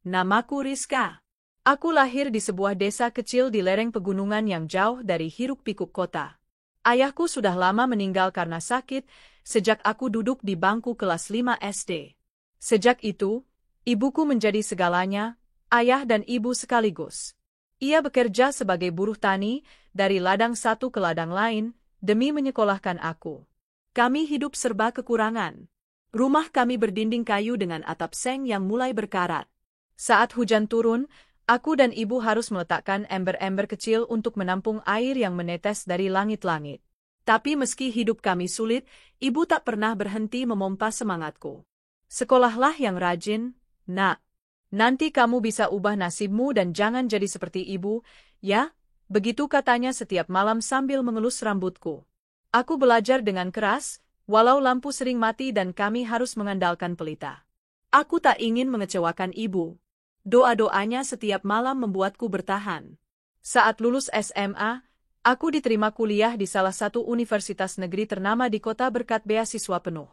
Namaku Rizka. Aku lahir di sebuah desa kecil di lereng pegunungan yang jauh dari hiruk-pikuk kota. Ayahku sudah lama meninggal karena sakit sejak aku duduk di bangku kelas 5 SD. Sejak itu, ibuku menjadi segalanya, ayah dan ibu sekaligus. Ia bekerja sebagai buruh tani, dari ladang satu ke ladang lain, demi menyekolahkan aku. Kami hidup serba kekurangan. Rumah kami berdinding kayu dengan atap seng yang mulai berkarat. Saat hujan turun, aku dan ibu harus meletakkan ember-ember kecil untuk menampung air yang menetes dari langit-langit. Tapi meski hidup kami sulit, ibu tak pernah berhenti memompa semangatku. Sekolahlah yang rajin, nak. Nanti kamu bisa ubah nasibmu dan jangan jadi seperti ibu, ya? Begitu katanya setiap malam sambil mengelus rambutku. Aku belajar dengan keras, walau lampu sering mati dan kami harus mengandalkan pelita. Aku tak ingin mengecewakan ibu. Doa-doanya setiap malam membuatku bertahan. Saat lulus SMA, aku diterima kuliah di salah satu universitas negeri ternama di kota berkat beasiswa penuh.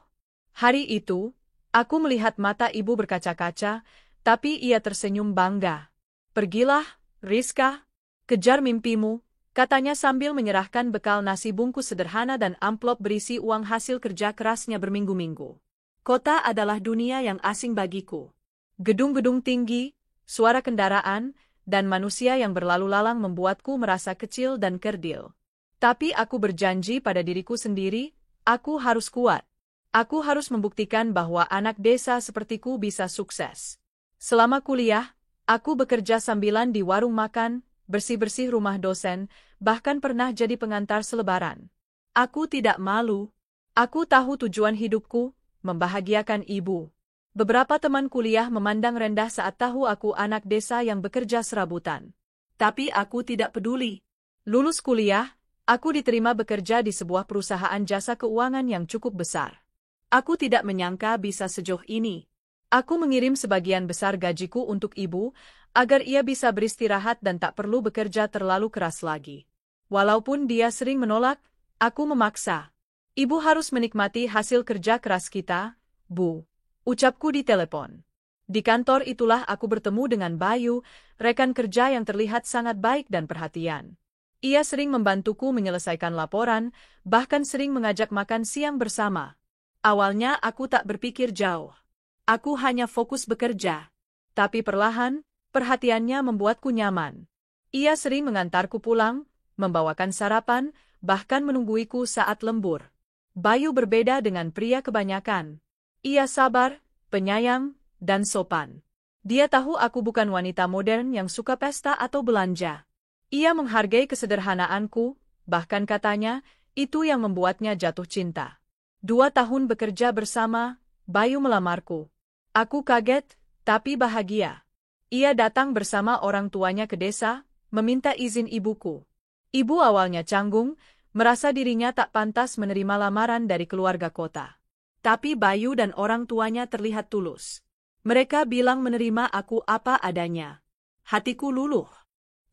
Hari itu, aku melihat mata ibu berkaca-kaca, tapi ia tersenyum bangga. Pergilah, Rizka, kejar mimpimu, katanya sambil menyerahkan bekal nasi bungkus sederhana dan amplop berisi uang hasil kerja kerasnya berminggu-minggu. Kota adalah dunia yang asing bagiku. Gedung-gedung tinggi, suara kendaraan, dan manusia yang berlalu lalang membuatku merasa kecil dan kerdil. Tapi aku berjanji pada diriku sendiri, aku harus kuat. Aku harus membuktikan bahwa anak desa sepertiku bisa sukses. Selama kuliah, aku bekerja sambilan di warung makan, bersih-bersih rumah dosen, bahkan pernah jadi pengantar selebaran. Aku tidak malu. Aku tahu tujuan hidupku, membahagiakan ibu. Beberapa teman kuliah memandang rendah saat tahu aku anak desa yang bekerja serabutan. Tapi aku tidak peduli. Lulus kuliah, aku diterima bekerja di sebuah perusahaan jasa keuangan yang cukup besar. Aku tidak menyangka bisa sejauh ini. Aku mengirim sebagian besar gajiku untuk ibu, agar ia bisa beristirahat dan tak perlu bekerja terlalu keras lagi. Walaupun dia sering menolak, aku memaksa. Ibu harus menikmati hasil kerja keras kita, Bu. Ucapku di telepon. Di kantor itulah aku bertemu dengan Bayu, rekan kerja yang terlihat sangat baik dan perhatian. Ia sering membantuku menyelesaikan laporan, bahkan sering mengajak makan siang bersama. Awalnya aku tak berpikir jauh. Aku hanya fokus bekerja. Tapi perlahan, perhatiannya membuatku nyaman. Ia sering mengantarku pulang, membawakan sarapan, bahkan menungguiku saat lembur. Bayu berbeda dengan pria kebanyakan. Ia sabar, penyayang, dan sopan. Dia tahu aku bukan wanita modern yang suka pesta atau belanja. Ia menghargai kesederhanaanku, bahkan katanya, itu yang membuatnya jatuh cinta. 2 tahun bekerja bersama, Bayu melamarku. Aku kaget, tapi bahagia. Ia datang bersama orang tuanya ke desa, meminta izin ibuku. Ibu awalnya canggung, merasa dirinya tak pantas menerima lamaran dari keluarga kota. Tapi Bayu dan orang tuanya terlihat tulus. Mereka bilang menerima aku apa adanya. Hatiku luluh.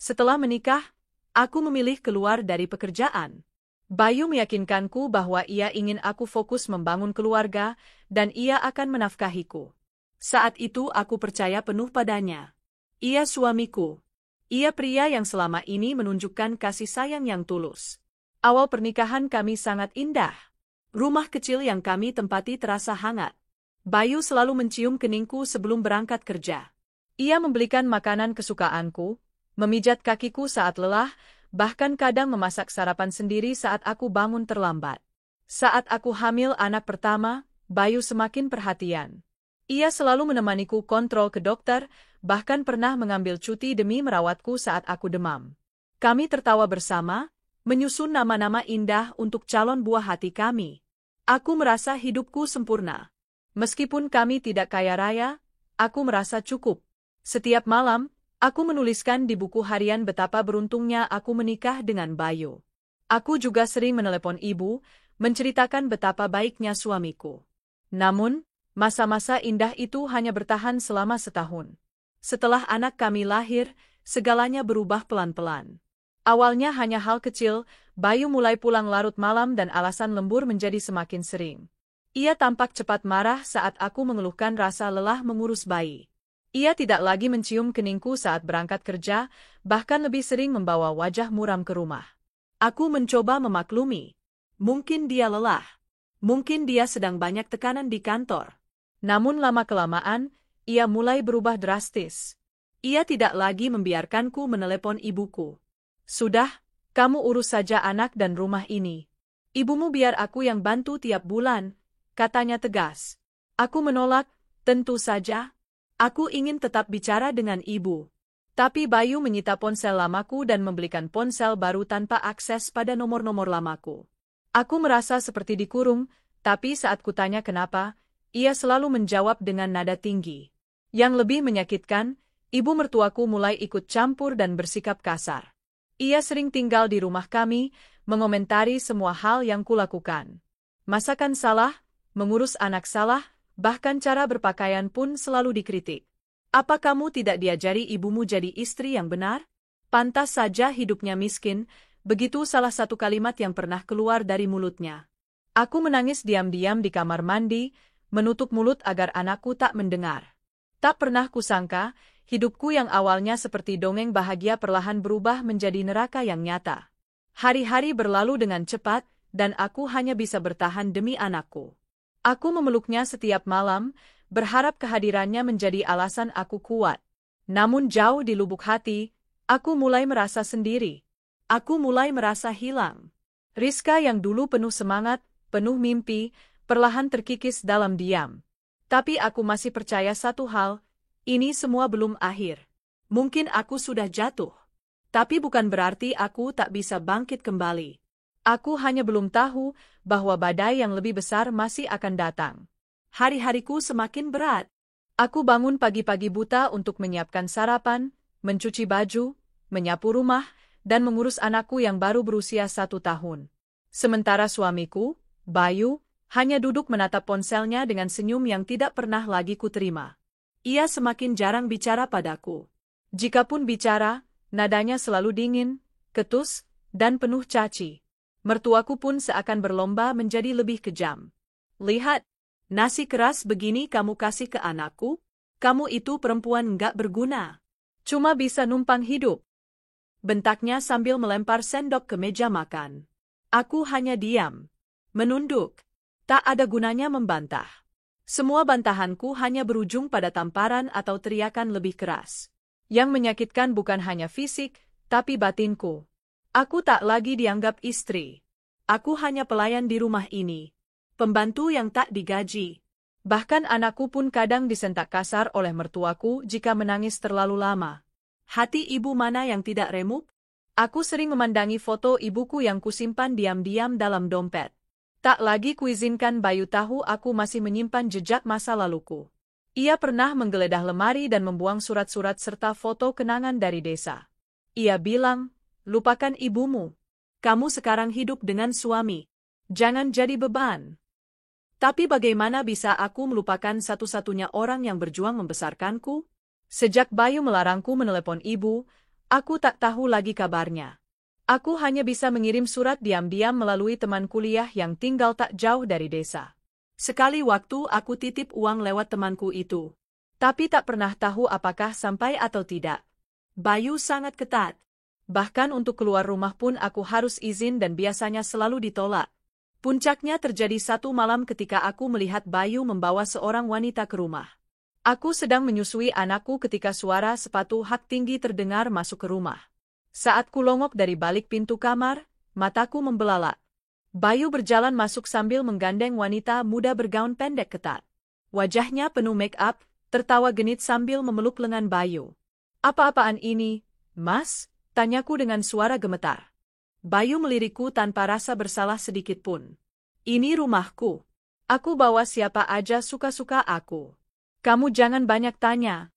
Setelah menikah, aku memilih keluar dari pekerjaan. Bayu meyakinkanku bahwa ia ingin aku fokus membangun keluarga, dan ia akan menafkahiku. Saat itu aku percaya penuh padanya. Ia suamiku. Ia pria yang selama ini menunjukkan kasih sayang yang tulus. Awal pernikahan kami sangat indah. Rumah kecil yang kami tempati terasa hangat. Bayu selalu mencium keningku sebelum berangkat kerja. Ia membelikan makanan kesukaanku, memijat kakiku saat lelah, bahkan kadang memasak sarapan sendiri saat aku bangun terlambat. Saat aku hamil anak pertama, Bayu semakin perhatian. Ia selalu menemaniku kontrol ke dokter, bahkan pernah mengambil cuti demi merawatku saat aku demam. Kami tertawa bersama, menyusun nama-nama indah untuk calon buah hati kami. Aku merasa hidupku sempurna. Meskipun kami tidak kaya raya, aku merasa cukup. Setiap malam, aku menuliskan di buku harian betapa beruntungnya aku menikah dengan Bayu. Aku juga sering menelepon ibu, menceritakan betapa baiknya suamiku. Namun, masa-masa indah itu hanya bertahan selama setahun. Setelah anak kami lahir, segalanya berubah pelan-pelan. Awalnya hanya hal kecil, Bayu mulai pulang larut malam dan alasan lembur menjadi semakin sering. Ia tampak cepat marah saat aku mengeluhkan rasa lelah mengurus bayi. Ia tidak lagi mencium keningku saat berangkat kerja, bahkan lebih sering membawa wajah muram ke rumah. Aku mencoba memaklumi. Mungkin dia lelah. Mungkin dia sedang banyak tekanan di kantor. Namun lama-kelamaan, ia mulai berubah drastis. Ia tidak lagi membiarkanku menelepon ibuku. Sudah, kamu urus saja anak dan rumah ini. Ibumu biar aku yang bantu tiap bulan, katanya tegas. Aku menolak, tentu saja. Aku ingin tetap bicara dengan ibu. Tapi Bayu menyita ponsel lamaku dan membelikan ponsel baru tanpa akses pada nomor-nomor lamaku. Aku merasa seperti dikurung, tapi saat kutanya kenapa, ia selalu menjawab dengan nada tinggi. Yang lebih menyakitkan, ibu mertuaku mulai ikut campur dan bersikap kasar. Ia sering tinggal di rumah kami, mengomentari semua hal yang kulakukan. Masakan salah, mengurus anak salah, bahkan cara berpakaian pun selalu dikritik. Apa kamu tidak diajari ibumu jadi istri yang benar? Pantas saja hidupnya miskin, begitu salah satu kalimat yang pernah keluar dari mulutnya. Aku menangis diam-diam di kamar mandi, menutup mulut agar anakku tak mendengar. Tak pernah kusangka, hidupku yang awalnya seperti dongeng bahagia perlahan berubah menjadi neraka yang nyata. Hari-hari berlalu dengan cepat, dan aku hanya bisa bertahan demi anakku. Aku memeluknya setiap malam, berharap kehadirannya menjadi alasan aku kuat. Namun jauh di lubuk hati, aku mulai merasa sendiri. Aku mulai merasa hilang. Rizka yang dulu penuh semangat, penuh mimpi, perlahan terkikis dalam diam. Tapi aku masih percaya satu hal, ini semua belum akhir. Mungkin aku sudah jatuh. Tapi bukan berarti aku tak bisa bangkit kembali. Aku hanya belum tahu bahwa badai yang lebih besar masih akan datang. Hari-hariku semakin berat. Aku bangun pagi-pagi buta untuk menyiapkan sarapan, mencuci baju, menyapu rumah, dan mengurus anakku yang baru berusia 1 tahun. Sementara suamiku, Bayu, hanya duduk menatap ponselnya dengan senyum yang tidak pernah lagi kuterima. Ia semakin jarang bicara padaku. Jikapun bicara, nadanya selalu dingin, ketus, dan penuh caci. Mertuaku pun seakan berlomba menjadi lebih kejam. Lihat, nasi keras begini kamu kasih ke anakku? Kamu itu perempuan nggak berguna. Cuma bisa numpang hidup. Bentaknya sambil melempar sendok ke meja makan. Aku hanya diam. Menunduk. Tak ada gunanya membantah. Semua bantahanku hanya berujung pada tamparan atau teriakan lebih keras. Yang menyakitkan bukan hanya fisik, tapi batinku. Aku tak lagi dianggap istri. Aku hanya pelayan di rumah ini. Pembantu yang tak digaji. Bahkan anakku pun kadang disentak kasar oleh mertuaku jika menangis terlalu lama. Hati ibu mana yang tidak remuk? Aku sering memandangi foto ibuku yang kusimpan diam-diam dalam dompet. Tak lagi kuizinkan Bayu tahu aku masih menyimpan jejak masa laluku. Ia pernah menggeledah lemari dan membuang surat-surat serta foto kenangan dari desa. Ia bilang, lupakan ibumu. Kamu sekarang hidup dengan suami. Jangan jadi beban. Tapi bagaimana bisa aku melupakan satu-satunya orang yang berjuang membesarkanku? Sejak Bayu melarangku menelepon ibu, aku tak tahu lagi kabarnya. Aku hanya bisa mengirim surat diam-diam melalui teman kuliah yang tinggal tak jauh dari desa. Sekali waktu aku titip uang lewat temanku itu. Tapi tak pernah tahu apakah sampai atau tidak. Bayu sangat ketat. Bahkan untuk keluar rumah pun aku harus izin dan biasanya selalu ditolak. Puncaknya terjadi satu malam ketika aku melihat Bayu membawa seorang wanita ke rumah. Aku sedang menyusui anakku ketika suara sepatu hak tinggi terdengar masuk ke rumah. Saat kulongok dari balik pintu kamar, mataku membelalak. Bayu berjalan masuk sambil menggandeng wanita muda bergaun pendek ketat. Wajahnya penuh make-up, tertawa genit sambil memeluk lengan Bayu. Apa-apaan ini, Mas? Tanyaku dengan suara gemetar. Bayu melirikku tanpa rasa bersalah sedikit pun. Ini rumahku. Aku bawa siapa aja suka-suka aku. Kamu jangan banyak tanya.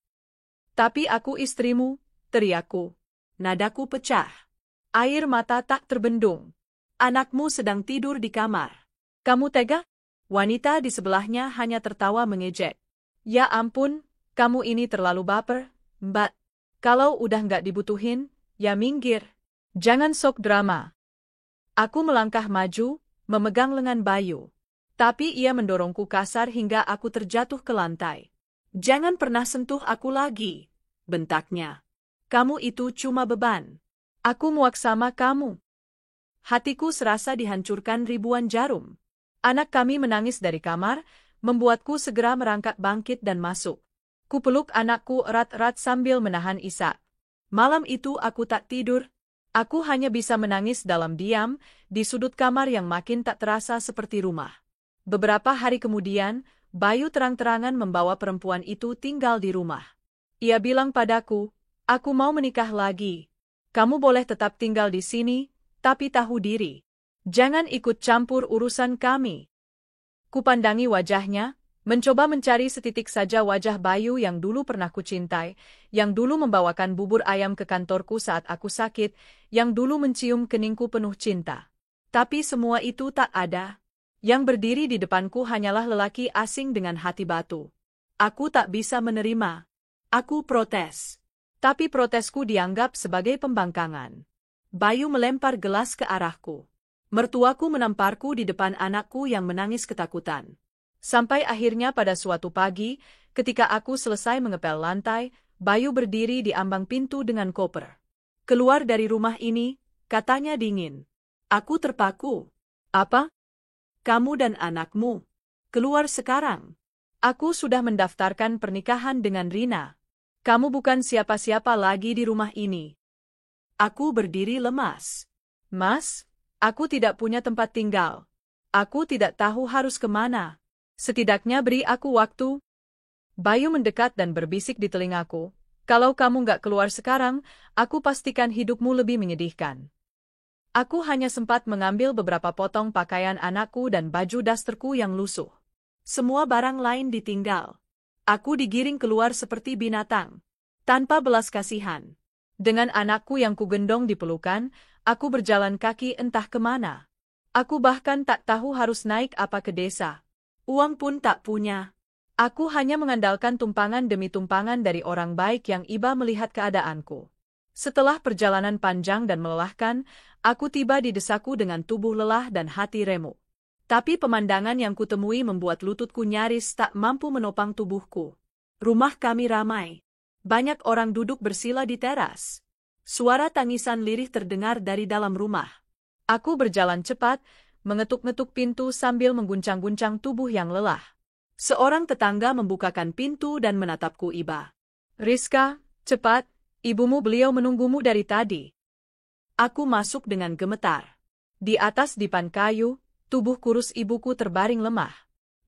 Tapi aku istrimu, teriakku. Nadaku pecah. Air mata tak terbendung. Anakmu sedang tidur di kamar. Kamu tega? Wanita di sebelahnya hanya tertawa mengejek. Ya ampun, kamu ini terlalu baper, Mbak. Kalau udah nggak dibutuhin, ya minggir. Jangan sok drama. Aku melangkah maju, memegang lengan Bayu. Tapi ia mendorongku kasar hingga aku terjatuh ke lantai. Jangan pernah sentuh aku lagi, bentaknya. Kamu itu cuma beban. Aku muak sama kamu. Hatiku serasa dihancurkan ribuan jarum. Anak kami menangis dari kamar, membuatku segera merangkak bangkit dan masuk. Kupeluk anakku erat-erat sambil menahan isak. Malam itu aku tak tidur. Aku hanya bisa menangis dalam diam, di sudut kamar yang makin tak terasa seperti rumah. Beberapa hari kemudian, Bayu terang-terangan membawa perempuan itu tinggal di rumah. Ia bilang padaku, aku mau menikah lagi. Kamu boleh tetap tinggal di sini, tapi tahu diri. Jangan ikut campur urusan kami. Kupandangi wajahnya, mencoba mencari setitik saja wajah Bayu yang dulu pernah kucintai, yang dulu membawakan bubur ayam ke kantorku saat aku sakit, yang dulu mencium keningku penuh cinta. Tapi semua itu tak ada. Yang berdiri di depanku hanyalah lelaki asing dengan hati batu. Aku tak bisa menerima. Aku protes. Tapi protesku dianggap sebagai pembangkangan. Bayu melempar gelas ke arahku. Mertuaku menamparku di depan anakku yang menangis ketakutan. Sampai akhirnya pada suatu pagi, ketika aku selesai mengepel lantai, Bayu berdiri di ambang pintu dengan koper. Keluar dari rumah ini, katanya dingin. Aku terpaku. Apa? Kamu dan anakmu. Keluar sekarang. Aku sudah mendaftarkan pernikahan dengan Rina. Kamu bukan siapa-siapa lagi di rumah ini. Aku berdiri lemas. Mas, aku tidak punya tempat tinggal. Aku tidak tahu harus kemana. Setidaknya beri aku waktu. Bayu mendekat dan berbisik di telingaku. Kalau kamu nggak keluar sekarang, aku pastikan hidupmu lebih menyedihkan. Aku hanya sempat mengambil beberapa potong pakaian anakku dan baju dasterku yang lusuh. Semua barang lain ditinggal. Aku digiring keluar seperti binatang. Tanpa belas kasihan. Dengan anakku yang kugendong di pelukan, aku berjalan kaki entah kemana. Aku bahkan tak tahu harus naik apa ke desa. Uang pun tak punya. Aku hanya mengandalkan tumpangan demi tumpangan dari orang baik yang iba melihat keadaanku. Setelah perjalanan panjang dan melelahkan, aku tiba di desaku dengan tubuh lelah dan hati remuk. Tapi pemandangan yang kutemui membuat lututku nyaris tak mampu menopang tubuhku. Rumah kami ramai. Banyak orang duduk bersila di teras. Suara tangisan lirih terdengar dari dalam rumah. Aku berjalan cepat, mengetuk-ngetuk pintu sambil mengguncang-guncang tubuh yang lelah. Seorang tetangga membukakan pintu dan menatapku iba. Rizka, cepat, ibumu beliau menunggumu dari tadi. Aku masuk dengan gemetar. Di atas dipan kayu, tubuh kurus ibuku terbaring lemah.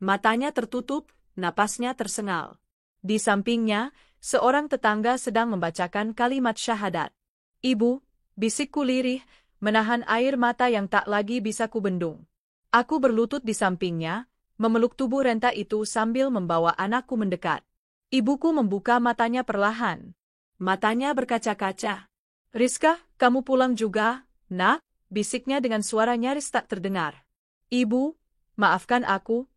Matanya tertutup, napasnya tersengal. Di sampingnya, seorang tetangga sedang membacakan kalimat syahadat. Ibu, bisikku lirih, menahan air mata yang tak lagi bisa kubendung. Aku berlutut di sampingnya, memeluk tubuh renta itu sambil membawa anakku mendekat. Ibuku membuka matanya perlahan. Matanya berkaca-kaca. Rizka, kamu pulang juga, nak? Bisiknya dengan suara nyaris tak terdengar. Ibu, maafkan aku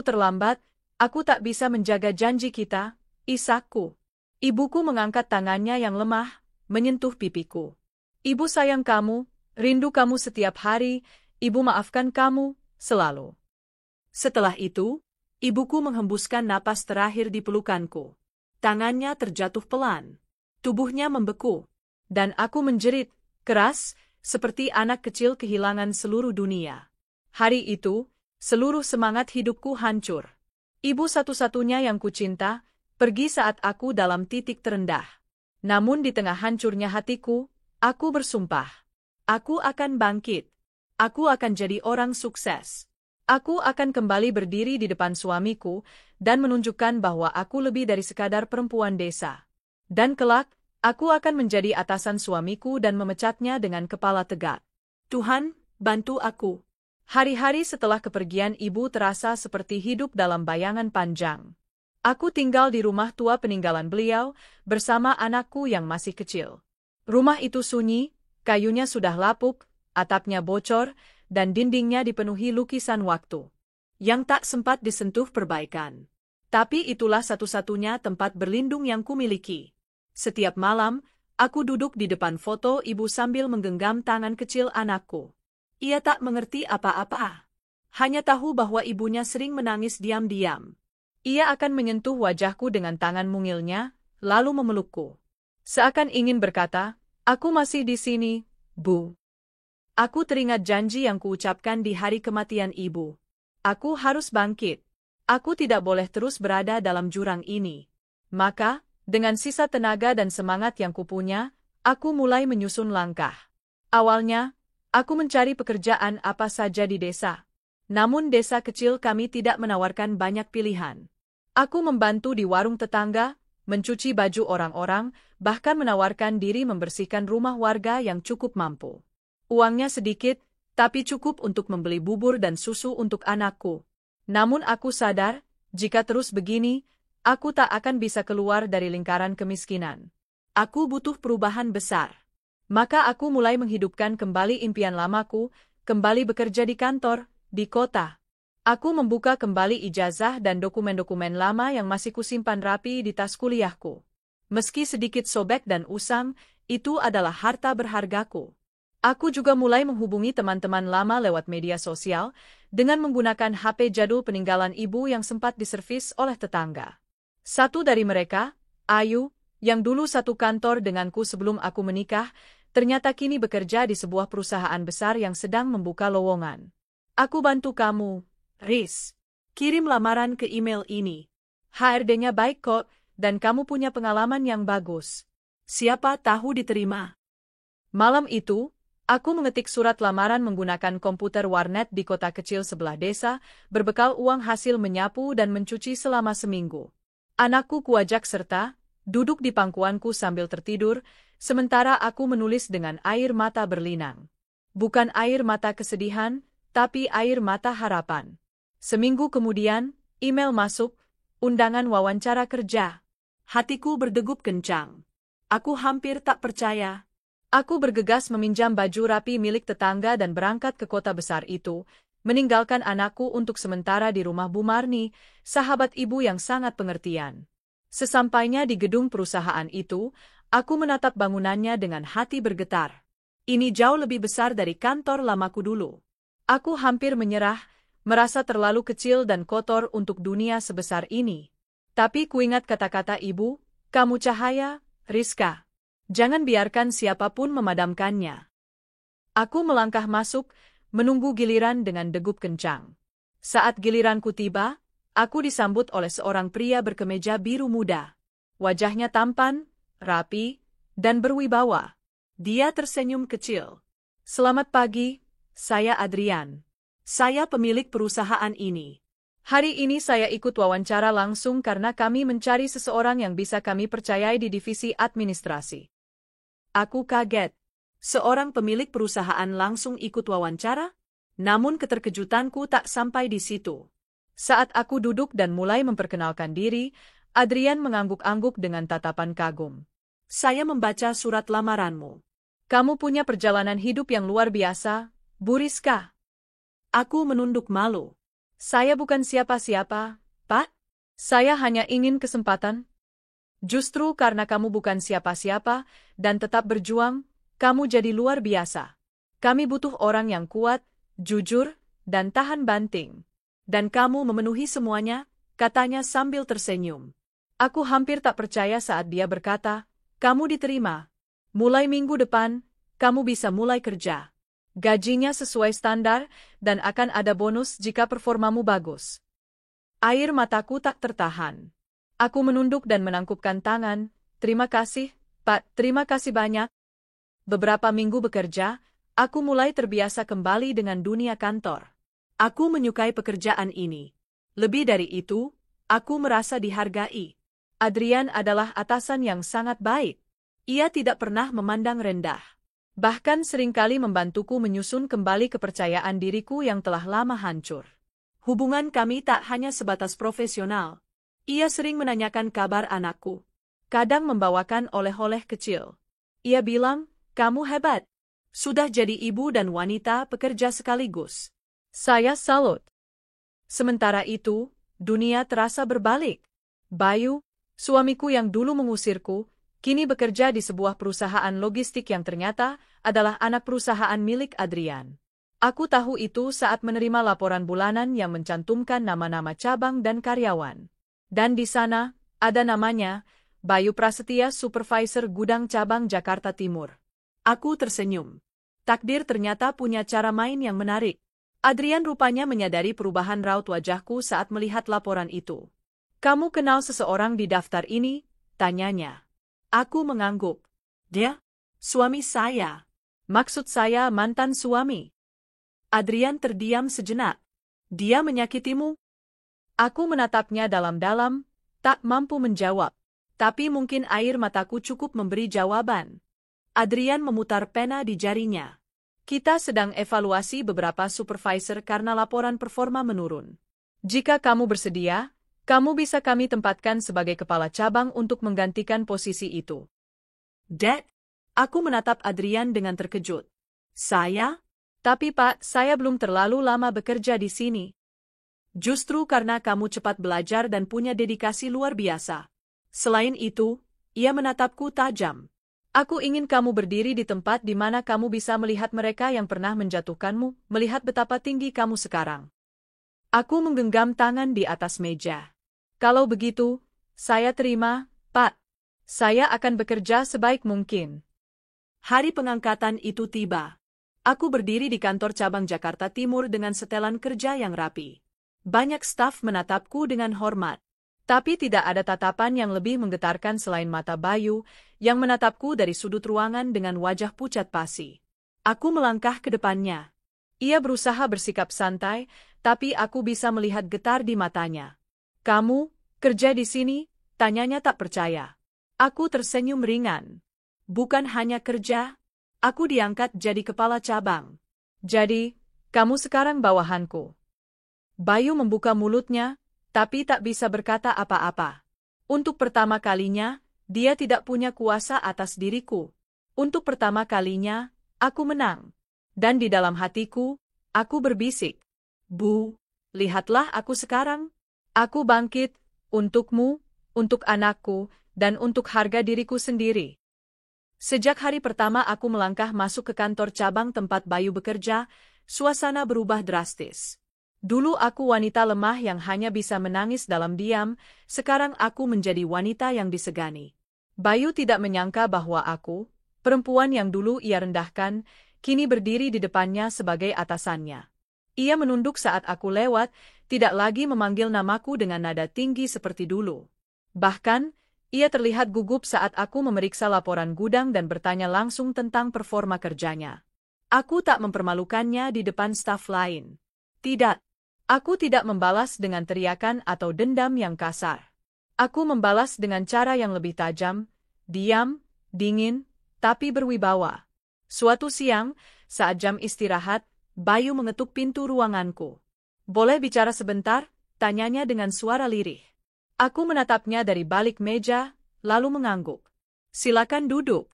terlambat, aku tak bisa menjaga janji kita, isakku. Ibuku mengangkat tangannya yang lemah, menyentuh pipiku. Ibu sayang kamu, rindu kamu setiap hari, ibu maafkan kamu, selalu. Setelah itu, ibuku menghembuskan napas terakhir di pelukanku. Tangannya terjatuh pelan. Tubuhnya membeku. Dan aku menjerit, keras, seperti anak kecil kehilangan seluruh dunia. Hari itu, seluruh semangat hidupku hancur. Ibu satu-satunya yang kucinta, pergi saat aku dalam titik terendah. Namun di tengah hancurnya hatiku, aku bersumpah. Aku akan bangkit. Aku akan jadi orang sukses. Aku akan kembali berdiri di depan suamiku dan menunjukkan bahwa aku lebih dari sekadar perempuan desa. Dan kelak, aku akan menjadi atasan suamiku dan memecatnya dengan kepala tegak. Tuhan, bantu aku. Hari-hari setelah kepergian ibu terasa seperti hidup dalam bayangan panjang. Aku tinggal di rumah tua peninggalan beliau bersama anakku yang masih kecil. Rumah itu sunyi, kayunya sudah lapuk, atapnya bocor, dan dindingnya dipenuhi lukisan waktu yang tak sempat disentuh perbaikan. Tapi itulah satu-satunya tempat berlindung yang kumiliki. Setiap malam, aku duduk di depan foto ibu sambil menggenggam tangan kecil anakku. Ia tak mengerti apa-apa. Hanya tahu bahwa ibunya sering menangis diam-diam. Ia akan menyentuh wajahku dengan tangan mungilnya, lalu memelukku. Seakan ingin berkata, "Aku masih di sini, Bu." Aku teringat janji yang kuucapkan di hari kematian ibu. Aku harus bangkit. Aku tidak boleh terus berada dalam jurang ini. Maka, dengan sisa tenaga dan semangat yang kupunya, aku mulai menyusun langkah. Awalnya, aku mencari pekerjaan apa saja di desa. Namun desa kecil kami tidak menawarkan banyak pilihan. Aku membantu di warung tetangga, mencuci baju orang-orang, bahkan menawarkan diri membersihkan rumah warga yang cukup mampu. Uangnya sedikit, tapi cukup untuk membeli bubur dan susu untuk anakku. Namun aku sadar, jika terus begini, aku tak akan bisa keluar dari lingkaran kemiskinan. Aku butuh perubahan besar. Maka aku mulai menghidupkan kembali impian lamaku, kembali bekerja di kantor, di kota. Aku membuka kembali ijazah dan dokumen-dokumen lama yang masih kusimpan rapi di tas kuliahku. Meski sedikit sobek dan usang, itu adalah harta berhargaku. Aku juga mulai menghubungi teman-teman lama lewat media sosial, dengan menggunakan HP jadul peninggalan ibu yang sempat diservis oleh tetangga. Satu dari mereka, Ayu, yang dulu satu kantor denganku sebelum aku menikah, ternyata kini bekerja di sebuah perusahaan besar yang sedang membuka lowongan. Aku bantu kamu, Riz. Kirim lamaran ke email ini. HRD-nya baik kok, dan kamu punya pengalaman yang bagus. Siapa tahu diterima. Malam itu, aku mengetik surat lamaran menggunakan komputer warnet di kota kecil sebelah desa, berbekal uang hasil menyapu dan mencuci selama seminggu. Anakku kuajak serta, duduk di pangkuanku sambil tertidur, sementara aku menulis dengan air mata berlinang. Bukan air mata kesedihan, tapi air mata harapan. Seminggu kemudian, email masuk, undangan wawancara kerja. Hatiku berdegup kencang. Aku hampir tak percaya. Aku bergegas meminjam baju rapi milik tetangga dan berangkat ke kota besar itu, meninggalkan anakku untuk sementara di rumah Bu Marni, sahabat ibu yang sangat pengertian. Sesampainya di gedung perusahaan itu, aku menatap bangunannya dengan hati bergetar. Ini jauh lebih besar dari kantor lamaku dulu. Aku hampir menyerah, merasa terlalu kecil dan kotor untuk dunia sebesar ini. Tapi kuingat kata-kata ibu, "Kamu cahaya, Rizka. Jangan biarkan siapapun memadamkannya." Aku melangkah masuk, menunggu giliran dengan degup kencang. Saat giliranku tiba, aku disambut oleh seorang pria berkemeja biru muda. Wajahnya tampan, rapi, dan berwibawa. Dia tersenyum kecil. "Selamat pagi, saya Adrian. Saya pemilik perusahaan ini. Hari ini saya ikut wawancara langsung karena kami mencari seseorang yang bisa kami percayai di divisi administrasi." Aku kaget. Seorang pemilik perusahaan langsung ikut wawancara? Namun keterkejutanku tak sampai di situ. Saat aku duduk dan mulai memperkenalkan diri, Adrian mengangguk-angguk dengan tatapan kagum. "Saya membaca surat lamaranmu. Kamu punya perjalanan hidup yang luar biasa, Bu Rizka." Aku menunduk malu. "Saya bukan siapa-siapa, Pak. Saya hanya ingin kesempatan." "Justru karena kamu bukan siapa-siapa dan tetap berjuang, kamu jadi luar biasa. Kami butuh orang yang kuat, jujur, dan tahan banting. Dan kamu memenuhi semuanya," katanya sambil tersenyum. Aku hampir tak percaya saat dia berkata, "Kamu diterima. Mulai minggu depan, kamu bisa mulai kerja. Gajinya sesuai standar, dan akan ada bonus jika performamu bagus." Air mataku tak tertahan. Aku menunduk dan menangkupkan tangan. "Terima kasih, Pak, terima kasih banyak." Beberapa minggu bekerja, aku mulai terbiasa kembali dengan dunia kantor. Aku menyukai pekerjaan ini. Lebih dari itu, aku merasa dihargai. Adrian adalah atasan yang sangat baik. Ia tidak pernah memandang rendah. Bahkan seringkali membantuku menyusun kembali kepercayaan diriku yang telah lama hancur. Hubungan kami tak hanya sebatas profesional. Ia sering menanyakan kabar anakku. Kadang membawakan oleh-oleh kecil. Ia bilang, "Kamu hebat. Sudah jadi ibu dan wanita pekerja sekaligus." Saya salut. Sementara itu, dunia terasa berbalik. Bayu, suamiku yang dulu mengusirku, kini bekerja di sebuah perusahaan logistik yang ternyata adalah anak perusahaan milik Adrian. Aku tahu itu saat menerima laporan bulanan yang mencantumkan nama-nama cabang dan karyawan. Dan di sana, ada namanya, Bayu Prasetya, Supervisor Gudang Cabang Jakarta Timur. Aku tersenyum. Takdir ternyata punya cara main yang menarik. Adrian rupanya menyadari perubahan raut wajahku saat melihat laporan itu. Kamu kenal seseorang di daftar ini? Tanyanya. Aku mengangguk. Dia? Suami saya. Maksud saya mantan suami. Adrian terdiam sejenak. Dia menyakitimu? Aku menatapnya dalam-dalam, tak mampu menjawab. Tapi mungkin air mataku cukup memberi jawaban. Adrian memutar pena di jarinya. Kita sedang evaluasi beberapa supervisor karena laporan performa menurun. Jika kamu bersedia, kamu bisa kami tempatkan sebagai kepala cabang untuk menggantikan posisi itu. Dad? Aku menatap Adrian dengan terkejut. Saya? Tapi Pak, saya belum terlalu lama bekerja di sini. Justru karena kamu cepat belajar dan punya dedikasi luar biasa. Selain itu, ia menatapku tajam. Aku ingin kamu berdiri di tempat di mana kamu bisa melihat mereka yang pernah menjatuhkanmu, melihat betapa tinggi kamu sekarang. Aku menggenggam tangan di atas meja. Kalau begitu, saya terima, Pak. Saya akan bekerja sebaik mungkin. Hari pengangkatan itu tiba. Aku berdiri di kantor cabang Jakarta Timur dengan setelan kerja yang rapi. Banyak staf menatapku dengan hormat. Tapi tidak ada tatapan yang lebih menggetarkan selain mata Bayu, yang menatapku dari sudut ruangan dengan wajah pucat pasi. Aku melangkah ke depannya. Ia berusaha bersikap santai, tapi aku bisa melihat getar di matanya. Kamu, kerja di sini? Tanyanya tak percaya. Aku tersenyum ringan. Bukan hanya kerja, aku diangkat jadi kepala cabang. Jadi, kamu sekarang bawahanku. Bayu membuka mulutnya, tapi tak bisa berkata apa-apa. Untuk pertama kalinya, dia tidak punya kuasa atas diriku. Untuk pertama kalinya, aku menang. Dan di dalam hatiku, aku berbisik. Bu, lihatlah aku sekarang. Aku bangkit, untukmu, untuk anakku, dan untuk harga diriku sendiri. Sejak hari pertama aku melangkah masuk ke kantor cabang tempat Bayu bekerja, suasana berubah drastis. Dulu aku wanita lemah yang hanya bisa menangis dalam diam, sekarang aku menjadi wanita yang disegani. Bayu tidak menyangka bahwa aku, perempuan yang dulu ia rendahkan, kini berdiri di depannya sebagai atasannya. Ia menunduk saat aku lewat, tidak lagi memanggil namaku dengan nada tinggi seperti dulu. Bahkan, ia terlihat gugup saat aku memeriksa laporan gudang dan bertanya langsung tentang performa kerjanya. Aku tak mempermalukannya di depan staf lain. Tidak. Aku tidak membalas dengan teriakan atau dendam yang kasar. Aku membalas dengan cara yang lebih tajam, diam, dingin, tapi berwibawa. Suatu siang, saat jam istirahat, Bayu mengetuk pintu ruanganku. Boleh bicara sebentar? Tanyanya dengan suara lirih. Aku menatapnya dari balik meja, lalu mengangguk. Silakan duduk.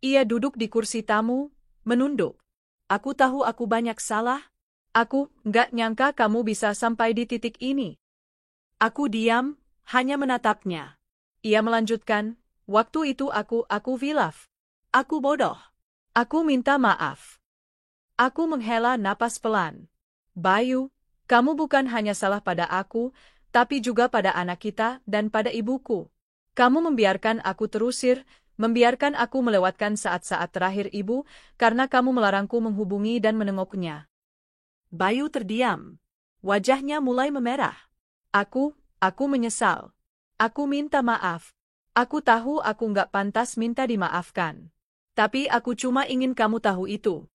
Ia duduk di kursi tamu, menunduk. Aku tahu aku banyak salah. Aku nggak nyangka kamu bisa sampai di titik ini. Aku diam, hanya menatapnya. Ia melanjutkan, waktu itu aku hilaf. Aku bodoh. Aku minta maaf. Aku menghela napas pelan. Bayu, kamu bukan hanya salah pada aku, tapi juga pada anak kita dan pada ibuku. Kamu membiarkan aku terusir, membiarkan aku melewatkan saat-saat terakhir ibu, karena kamu melarangku menghubungi dan menengoknya. Bayu terdiam. Wajahnya mulai memerah. Aku menyesal. Aku minta maaf. Aku tahu aku nggak pantas minta dimaafkan. Tapi aku cuma ingin kamu tahu itu.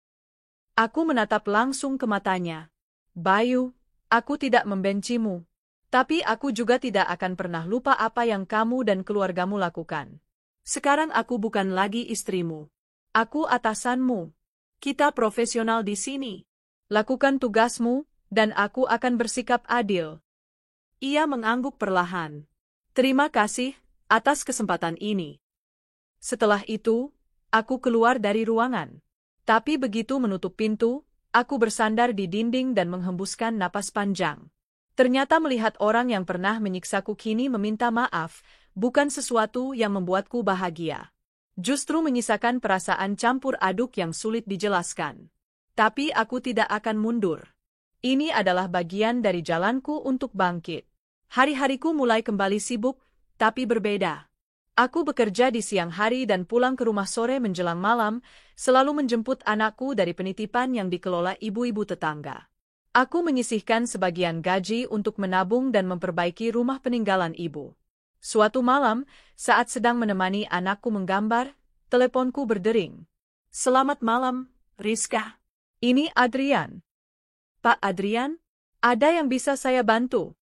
Aku menatap langsung ke matanya. Bayu, aku tidak membencimu. Tapi aku juga tidak akan pernah lupa apa yang kamu dan keluargamu lakukan. Sekarang aku bukan lagi istrimu. Aku atasanmu. Kita profesional di sini. Lakukan tugasmu, dan aku akan bersikap adil. Ia mengangguk perlahan. Terima kasih atas kesempatan ini. Setelah itu, aku keluar dari ruangan. Tapi begitu menutup pintu, aku bersandar di dinding dan menghembuskan napas panjang. Ternyata melihat orang yang pernah menyiksaku kini meminta maaf, bukan sesuatu yang membuatku bahagia. Justru menyisakan perasaan campur aduk yang sulit dijelaskan. Tapi aku tidak akan mundur. Ini adalah bagian dari jalanku untuk bangkit. Hari-hariku mulai kembali sibuk, tapi berbeda. Aku bekerja di siang hari dan pulang ke rumah sore menjelang malam, selalu menjemput anakku dari penitipan yang dikelola ibu-ibu tetangga. Aku menyisihkan sebagian gaji untuk menabung dan memperbaiki rumah peninggalan ibu. Suatu malam, saat sedang menemani anakku menggambar, teleponku berdering. "Selamat malam, Rizka. Ini Adrian." "Pak Adrian, ada yang bisa saya bantu?"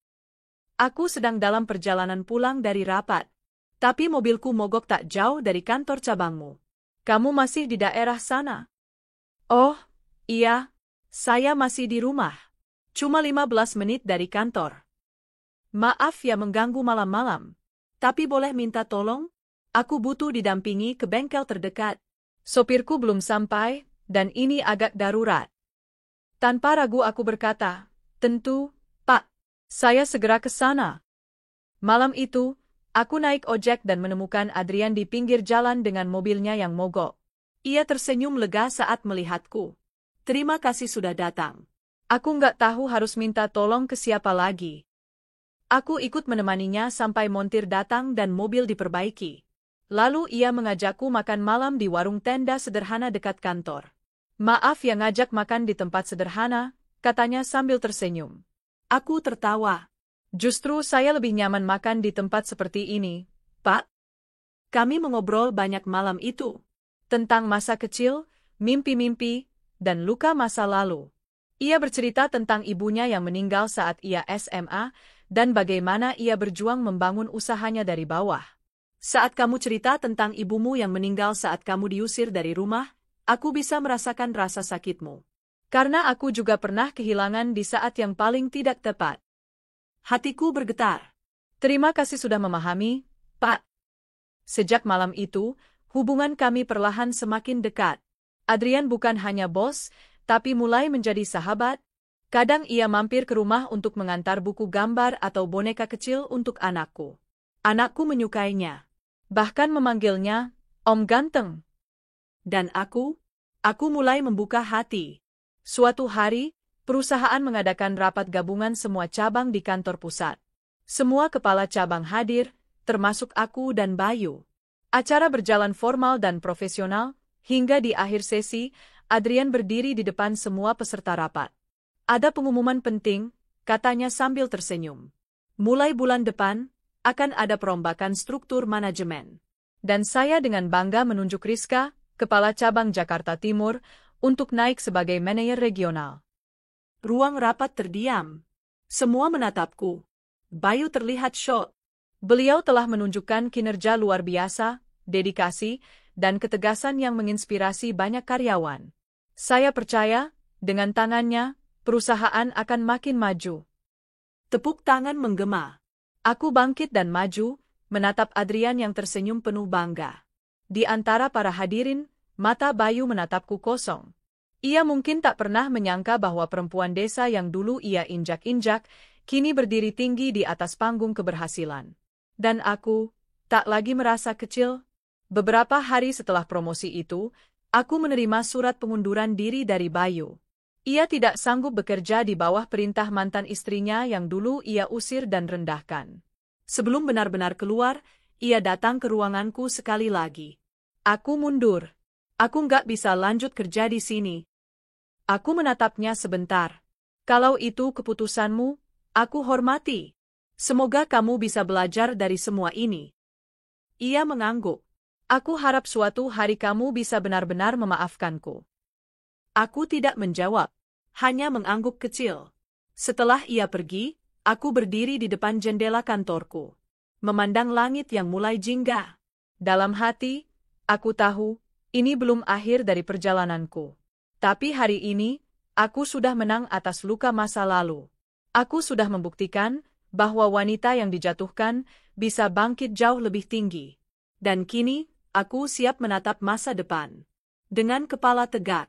"Aku sedang dalam perjalanan pulang dari rapat. Tapi mobilku mogok tak jauh dari kantor cabangmu. Kamu masih di daerah sana?" "Oh, iya. Saya masih di rumah. Cuma 15 menit dari kantor. Maaf ya mengganggu malam-malam. Tapi boleh minta tolong? Aku butuh didampingi ke bengkel terdekat. Sopirku belum sampai, dan ini agak darurat." Tanpa ragu aku berkata, "Tentu, Pak. Saya segera ke sana." Malam itu, aku naik ojek dan menemukan Adrian di pinggir jalan dengan mobilnya yang mogok. Ia tersenyum lega saat melihatku. "Terima kasih sudah datang." Aku nggak tahu harus minta tolong ke siapa lagi. Aku ikut menemaninya sampai montir datang dan mobil diperbaiki. Lalu ia mengajakku makan malam di warung tenda sederhana dekat kantor. "Maaf ya ngajak makan di tempat sederhana," katanya sambil tersenyum. Aku tertawa. "Justru saya lebih nyaman makan di tempat seperti ini, Pak." Kami mengobrol banyak malam itu. Tentang masa kecil, mimpi-mimpi, dan luka masa lalu. Ia bercerita tentang ibunya yang meninggal saat ia SMA, dan bagaimana ia berjuang membangun usahanya dari bawah. "Saat kamu cerita tentang ibumu yang meninggal saat kamu diusir dari rumah, aku bisa merasakan rasa sakitmu. Karena aku juga pernah kehilangan di saat yang paling tidak tepat." Hatiku bergetar. "Terima kasih sudah memahami, Pak." Sejak malam itu, hubungan kami perlahan semakin dekat. Adrian bukan hanya bos, tapi mulai menjadi sahabat. Kadang ia mampir ke rumah untuk mengantar buku gambar atau boneka kecil untuk anakku. Anakku menyukainya. Bahkan memanggilnya, "Om Ganteng." Dan aku mulai membuka hati. Suatu hari, perusahaan mengadakan rapat gabungan semua cabang di kantor pusat. Semua kepala cabang hadir, termasuk aku dan Bayu. Acara berjalan formal dan profesional, hingga di akhir sesi, Adrian berdiri di depan semua peserta rapat. "Ada pengumuman penting," katanya sambil tersenyum. "Mulai bulan depan, akan ada perombakan struktur manajemen. Dan saya dengan bangga menunjuk Rizka, Kepala Cabang Jakarta Timur, untuk naik sebagai manajer regional." Ruang rapat terdiam. Semua menatapku. Bayu terlihat syok. Beliau telah menunjukkan kinerja luar biasa, dedikasi, dan ketegasan yang menginspirasi banyak karyawan. Saya percaya, dengan tangannya, perusahaan akan makin maju. Tepuk tangan menggema. Aku bangkit dan maju, menatap Adrian yang tersenyum penuh bangga. Di antara para hadirin, mata Bayu menatapku kosong. Ia mungkin tak pernah menyangka bahwa perempuan desa yang dulu ia injak-injak, kini berdiri tinggi di atas panggung keberhasilan. Dan aku, tak lagi merasa kecil. Beberapa hari setelah promosi itu, aku menerima surat pengunduran diri dari Bayu. Ia tidak sanggup bekerja di bawah perintah mantan istrinya yang dulu ia usir dan rendahkan. Sebelum benar-benar keluar, ia datang ke ruanganku sekali lagi. "Aku mundur. Aku nggak bisa lanjut kerja di sini." Aku menatapnya sebentar. "Kalau itu keputusanmu, aku hormati. Semoga kamu bisa belajar dari semua ini." Ia mengangguk. "Aku harap suatu hari kamu bisa benar-benar memaafkanku." Aku tidak menjawab, hanya mengangguk kecil. Setelah ia pergi, aku berdiri di depan jendela kantorku, memandang langit yang mulai jingga. Dalam hati, aku tahu, ini belum akhir dari perjalananku. Tapi hari ini, aku sudah menang atas luka masa lalu. Aku sudah membuktikan bahwa wanita yang dijatuhkan bisa bangkit jauh lebih tinggi. Dan kini, aku siap menatap masa depan dengan kepala tegak.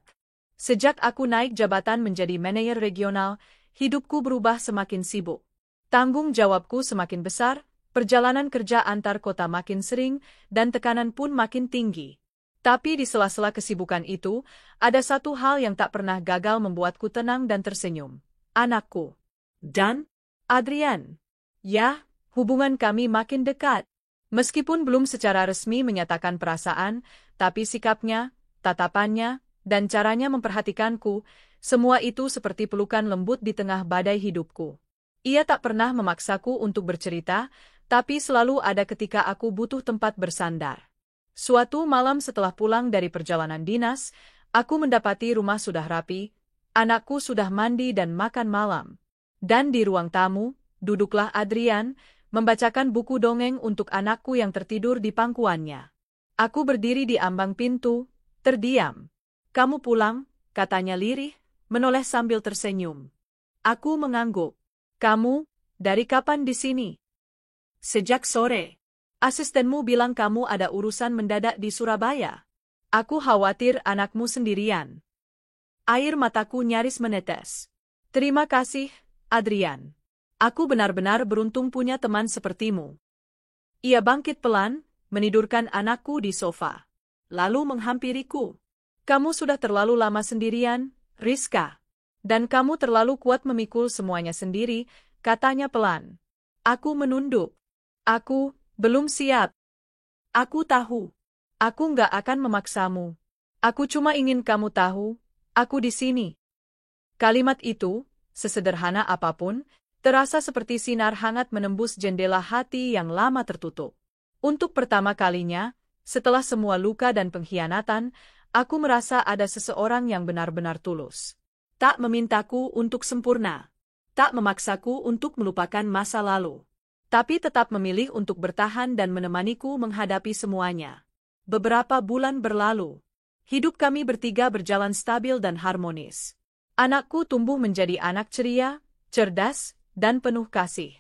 Sejak aku naik jabatan menjadi manajer regional, hidupku berubah semakin sibuk. Tanggung jawabku semakin besar, perjalanan kerja antar kota makin sering, dan tekanan pun makin tinggi. Tapi di sela-sela kesibukan itu, ada satu hal yang tak pernah gagal membuatku tenang dan tersenyum. Anakku. Dan Adrian. Ya, hubungan kami makin dekat. Meskipun belum secara resmi menyatakan perasaan, tapi sikapnya, tatapannya, dan caranya memperhatikanku, semua itu seperti pelukan lembut di tengah badai hidupku. Ia tak pernah memaksaku untuk bercerita, tapi selalu ada ketika aku butuh tempat bersandar. Suatu malam setelah pulang dari perjalanan dinas, aku mendapati rumah sudah rapi, anakku sudah mandi dan makan malam. Dan di ruang tamu, duduklah Adrian, membacakan buku dongeng untuk anakku yang tertidur di pangkuannya. Aku berdiri di ambang pintu, terdiam. "Kamu pulang?" katanya lirih, menoleh sambil tersenyum. Aku mengangguk. "Kamu, dari kapan di sini?" "Sejak sore. Asistenmu bilang kamu ada urusan mendadak di Surabaya. Aku khawatir anakmu sendirian." Air mataku nyaris menetes. "Terima kasih, Adrian. Aku benar-benar beruntung punya teman sepertimu." Ia bangkit pelan, menidurkan anakku di sofa. Lalu menghampiriku. "Kamu sudah terlalu lama sendirian, Rizka. Dan kamu terlalu kuat memikul semuanya sendiri," katanya pelan. Aku menunduk. "Aku belum siap." "Aku tahu. Aku nggak akan memaksamu. Aku cuma ingin kamu tahu, aku di sini." Kalimat itu, sesederhana apapun, terasa seperti sinar hangat menembus jendela hati yang lama tertutup. Untuk pertama kalinya, setelah semua luka dan pengkhianatan, aku merasa ada seseorang yang benar-benar tulus. Tak memintaku untuk sempurna. Tak memaksaku untuk melupakan masa lalu. Tapi tetap memilih untuk bertahan dan menemaniku menghadapi semuanya. Beberapa bulan berlalu. Hidup kami bertiga berjalan stabil dan harmonis. Anakku tumbuh menjadi anak ceria, cerdas, dan penuh kasih.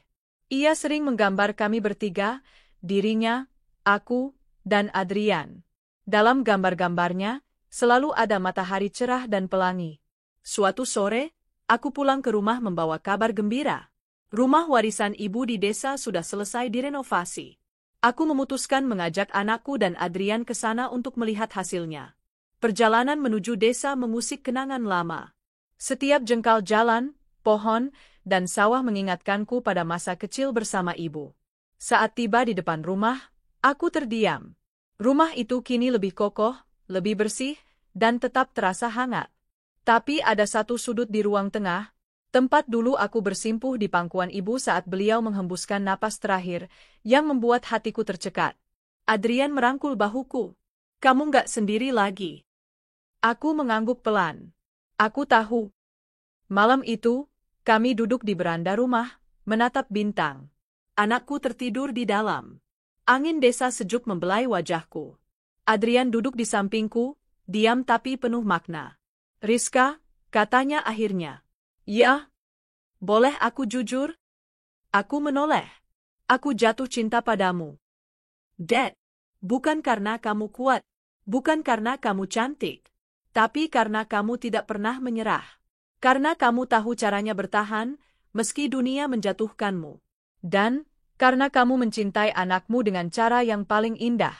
Ia sering menggambar kami bertiga, dirinya, aku, dan Adrian. Dalam gambar-gambarnya, selalu ada matahari cerah dan pelangi. Suatu sore, aku pulang ke rumah membawa kabar gembira. Rumah warisan ibu di desa sudah selesai direnovasi. Aku memutuskan mengajak anakku dan Adrian ke sana untuk melihat hasilnya. Perjalanan menuju desa mengusik kenangan lama. Setiap jengkal jalan, pohon, dan sawah mengingatkanku pada masa kecil bersama ibu. Saat tiba di depan rumah, aku terdiam. Rumah itu kini lebih kokoh, lebih bersih, dan tetap terasa hangat. Tapi ada satu sudut di ruang tengah, tempat dulu aku bersimpuh di pangkuan ibu saat beliau menghembuskan napas terakhir, yang membuat hatiku tercekat. Adrian merangkul bahuku. "Kamu nggak sendiri lagi." Aku mengangguk pelan. Aku tahu. Malam itu, kami duduk di beranda rumah, menatap bintang. Anakku tertidur di dalam. Angin desa sejuk membelai wajahku. Adrian duduk di sampingku, diam tapi penuh makna. "Rizka," katanya akhirnya. "Ya, boleh aku jujur?" Aku menoleh. "Aku jatuh cinta padamu. Dad, bukan karena kamu kuat, bukan karena kamu cantik, tapi karena kamu tidak pernah menyerah. Karena kamu tahu caranya bertahan, meski dunia menjatuhkanmu. Dan, karena kamu mencintai anakmu dengan cara yang paling indah."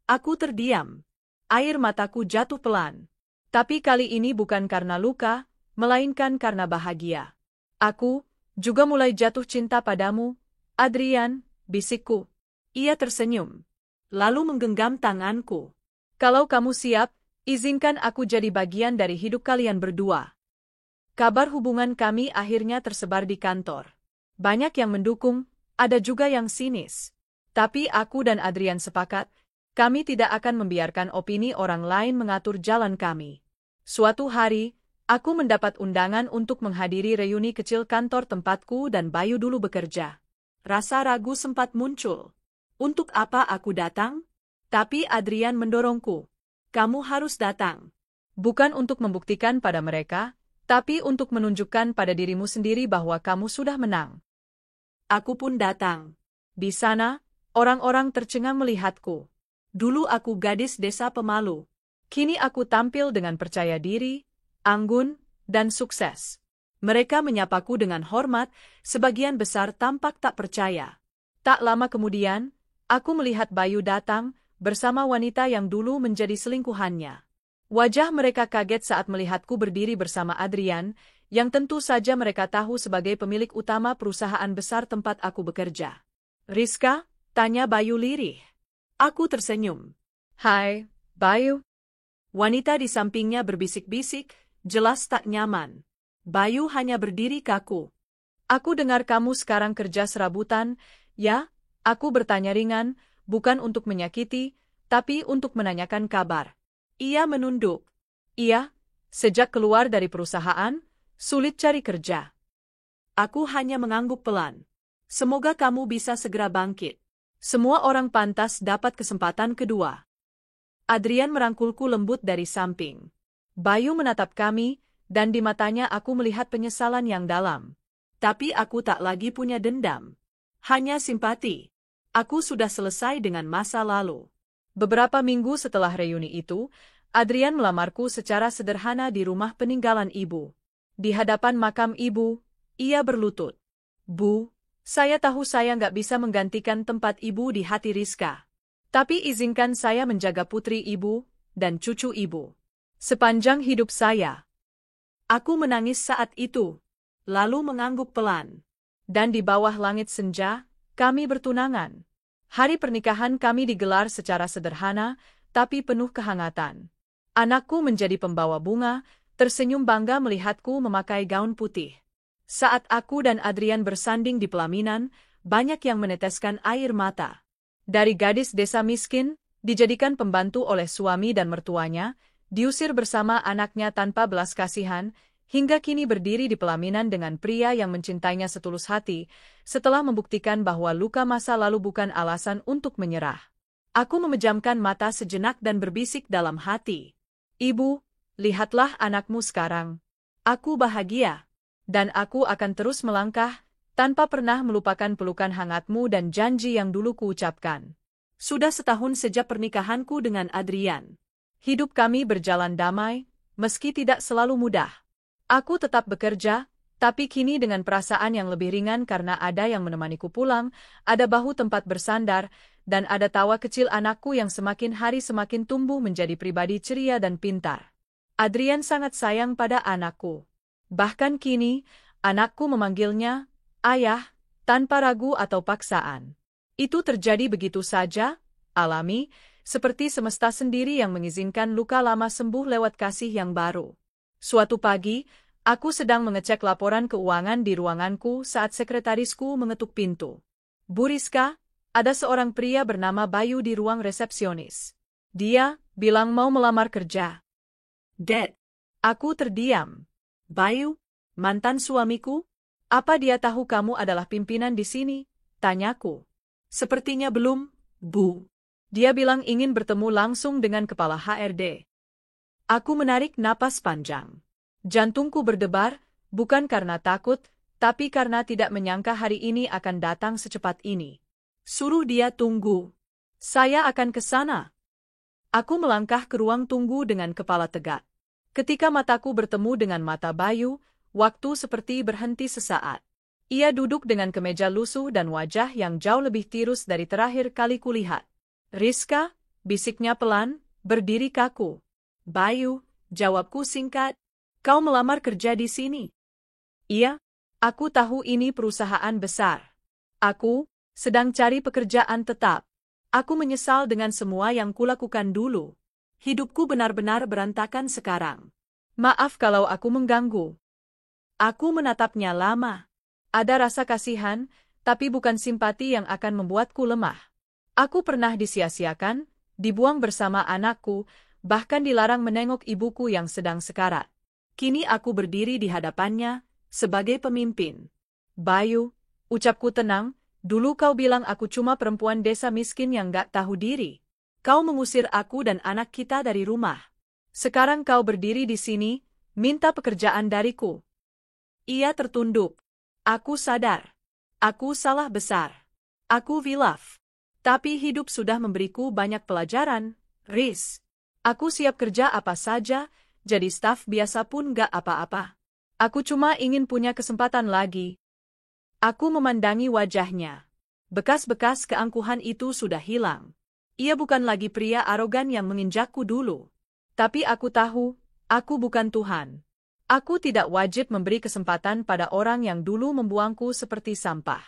Aku terdiam. Air mataku jatuh pelan. Tapi kali ini bukan karena luka, melainkan karena bahagia. "Aku juga mulai jatuh cinta padamu, Adrian," bisikku. Ia tersenyum. Lalu menggenggam tanganku. "Kalau kamu siap, izinkan aku jadi bagian dari hidup kalian berdua." Kabar hubungan kami akhirnya tersebar di kantor. Banyak yang mendukung, ada juga yang sinis. Tapi aku dan Adrian sepakat, kami tidak akan membiarkan opini orang lain mengatur jalan kami. Suatu hari, aku mendapat undangan untuk menghadiri reuni kecil kantor tempatku dan Bayu dulu bekerja. Rasa ragu sempat muncul. Untuk apa aku datang? Tapi Adrian mendorongku. "Kamu harus datang. Bukan untuk membuktikan pada mereka, tapi untuk menunjukkan pada dirimu sendiri bahwa kamu sudah menang." Aku pun datang. Di sana, orang-orang tercengang melihatku. Dulu aku gadis desa pemalu. Kini aku tampil dengan percaya diri, anggun, dan sukses. Mereka menyapaku dengan hormat, sebagian besar tampak tak percaya. Tak lama kemudian, aku melihat Bayu datang, bersama wanita yang dulu menjadi selingkuhannya. Wajah mereka kaget saat melihatku berdiri bersama Adrian, yang tentu saja mereka tahu sebagai pemilik utama perusahaan besar tempat aku bekerja. Rizka? Tanya Bayu lirih. Aku tersenyum. Hai, Bayu. Wanita di sampingnya berbisik-bisik, jelas tak nyaman. Bayu hanya berdiri kaku. Aku dengar kamu sekarang kerja serabutan, ya? Aku bertanya ringan, bukan untuk menyakiti, tapi untuk menanyakan kabar. Ia menunduk. Iya, sejak keluar dari perusahaan, sulit cari kerja. Aku hanya mengangguk pelan. Semoga kamu bisa segera bangkit. Semua orang pantas dapat kesempatan kedua. Adrian merangkulku lembut dari samping. Bayu menatap kami, dan di matanya aku melihat penyesalan yang dalam. Tapi aku tak lagi punya dendam. Hanya simpati. Aku sudah selesai dengan masa lalu. Beberapa minggu setelah reuni itu, Adrian melamarku secara sederhana di rumah peninggalan ibu. Di hadapan makam ibu, ia berlutut. Bu, saya tahu saya nggak bisa menggantikan tempat ibu di hati Rizka. Tapi izinkan saya menjaga putri ibu dan cucu ibu sepanjang hidup saya. Aku menangis saat itu, lalu mengangguk pelan. Dan di bawah langit senja, kami bertunangan. Hari pernikahan kami digelar secara sederhana, tapi penuh kehangatan. Anakku menjadi pembawa bunga, tersenyum bangga melihatku memakai gaun putih. Saat aku dan Adrian bersanding di pelaminan, banyak yang meneteskan air mata. Dari gadis desa miskin, dijadikan pembantu oleh suami dan mertuanya, diusir bersama anaknya tanpa belas kasihan, hingga kini berdiri di pelaminan dengan pria yang mencintainya setulus hati, setelah membuktikan bahwa luka masa lalu bukan alasan untuk menyerah. Aku memejamkan mata sejenak dan berbisik dalam hati. Ibu, lihatlah anakmu sekarang. Aku bahagia. Dan aku akan terus melangkah, tanpa pernah melupakan pelukan hangatmu dan janji yang dulu kuucapkan. Sudah setahun sejak pernikahanku dengan Adrian. Hidup kami berjalan damai, meski tidak selalu mudah. Aku tetap bekerja, tapi kini dengan perasaan yang lebih ringan karena ada yang menemaniku pulang, ada bahu tempat bersandar, dan ada tawa kecil anakku yang semakin hari semakin tumbuh menjadi pribadi ceria dan pintar. Adrian sangat sayang pada anakku. Bahkan kini, anakku memanggilnya ayah, tanpa ragu atau paksaan. Itu terjadi begitu saja, alami, seperti semesta sendiri yang mengizinkan luka lama sembuh lewat kasih yang baru. Suatu pagi, aku sedang mengecek laporan keuangan di ruanganku saat sekretarisku mengetuk pintu. Bu Rizka, ada seorang pria bernama Bayu di ruang resepsionis. Dia bilang mau melamar kerja. Dad. Aku terdiam. Bayu, mantan suamiku? Apa dia tahu kamu adalah pimpinan di sini? Tanyaku. Sepertinya belum, Bu. Dia bilang ingin bertemu langsung dengan kepala HRD. Aku menarik napas panjang. Jantungku berdebar, bukan karena takut, tapi karena tidak menyangka hari ini akan datang secepat ini. Suruh dia tunggu. Saya akan ke sana. Aku melangkah ke ruang tunggu dengan kepala tegak. Ketika mataku bertemu dengan mata Bayu, waktu seperti berhenti sesaat. Ia duduk dengan kemeja lusuh dan wajah yang jauh lebih tirus dari terakhir kali kulihat. Rizka, bisiknya pelan, berdiri kaku. Bayu, jawabku singkat. Kau melamar kerja di sini? Iya, aku tahu ini perusahaan besar. Aku sedang cari pekerjaan tetap. Aku menyesal dengan semua yang kulakukan dulu. Hidupku benar-benar berantakan sekarang. Maaf kalau aku mengganggu. Aku menatapnya lama. Ada rasa kasihan, tapi bukan simpati yang akan membuatku lemah. Aku pernah disia-siakan, dibuang bersama anakku, bahkan dilarang menengok ibuku yang sedang sekarat. Kini aku berdiri di hadapannya, sebagai pemimpin. Bayu, ucapku tenang, dulu kau bilang aku cuma perempuan desa miskin yang gak tahu diri. Kau mengusir aku dan anak kita dari rumah. Sekarang kau berdiri di sini, minta pekerjaan dariku. Ia tertunduk. Aku sadar. Aku salah besar. Aku hilaf. Tapi hidup sudah memberiku banyak pelajaran, Riz. Aku siap kerja apa saja, jadi staf biasa pun gak apa-apa. Aku cuma ingin punya kesempatan lagi. Aku memandangi wajahnya. Bekas-bekas keangkuhan itu sudah hilang. Ia bukan lagi pria arogan yang menginjakku dulu. Tapi aku tahu, aku bukan Tuhan. Aku tidak wajib memberi kesempatan pada orang yang dulu membuangku seperti sampah.